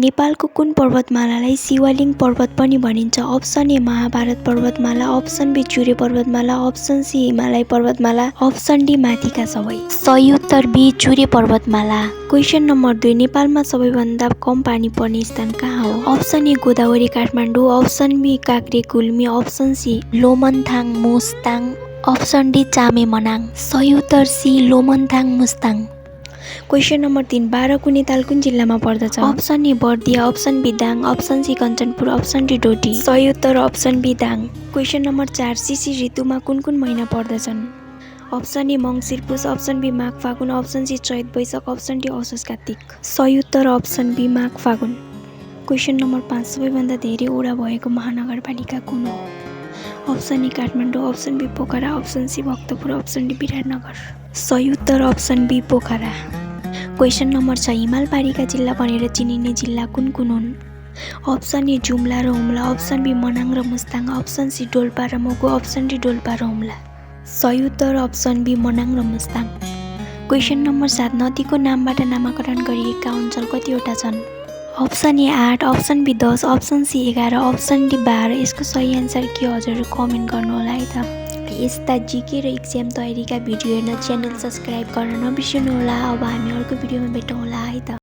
नेपालको कुन पर्वतमालालाई शिवालिक पर्वत पनि भनिन्छ? अप्सन ए महाभारत पर्वतमाला, अप्सन बी चुरे पर्वतमाला, अप्सन सी हिमालय पर्वतमाला, अप्सन डी माथिका सबै। सही उत्तर बी चुरे पर्वतमाला। क्वेसन नम्बर 2, नेपालमा सबैभन्दा कम पानी पर्ने स्थान कहाँ हो? Option A Godavari Kathmandu, option B Kakre Gulmi, option C Lomanthang Mustang, option D Chame Manang. सही उत्तर C Lomanthang Mustang. Question number 3, Bahrakune Tal कुन जिल्लामा पर्दछ? Option A Bardiya, option B Dang, option C Kanchanpur, option D Doti. सही उत्तर option B Dang. Question number 4, शिशिर ऋतुमा कुन कुन महिना पर्दछन्? Option A Mangsir Push, option B Magh Phagun, option C Chait Baishakh, option D असोज कार्तिक। सही उत्तर अप्सन बी माघ फागुन। क्वेसन नम्बर 5, सबैभन्दा धेरै ओडा भएको महानगरपालिका कुन हो? Option A Kathmandu, option B Pokhara, option C Bhaktapur, option D Biratnagar. सही उत्तर option B Pokhara. Question number 6, हिमालपारिका जिल्ला भनेर चिनिने जिल्ला कुन कुन हुन्? अप्सन ए जुम्ला र हुम्ला, अप्सन बी मनाङ र मुस्ताङ, अप्सन सी डोल्पा र मुगु, अप्सन डी डोल्पा र हुम्ला। सही उत्तर अप्सन बी मनाङ र मुस्ताङ। क्वेसन नम्बर 7, नदीको नामबाट नामाकरण गरिएका अञ्चल कतिवटा छन्? Option A 8, option B 10, option C 11, option D 12। यसको सही एन्सर के हजुर कमेन्ट गर्नुहोला है त। यस्ता जिके र एक्जाम तयारीका भिडियो हेर्न च्यानल सब्सक्राइब गर्न नबिर्सनुहोला। अब हामी अर्को भिडियोमा भेटौँला है त।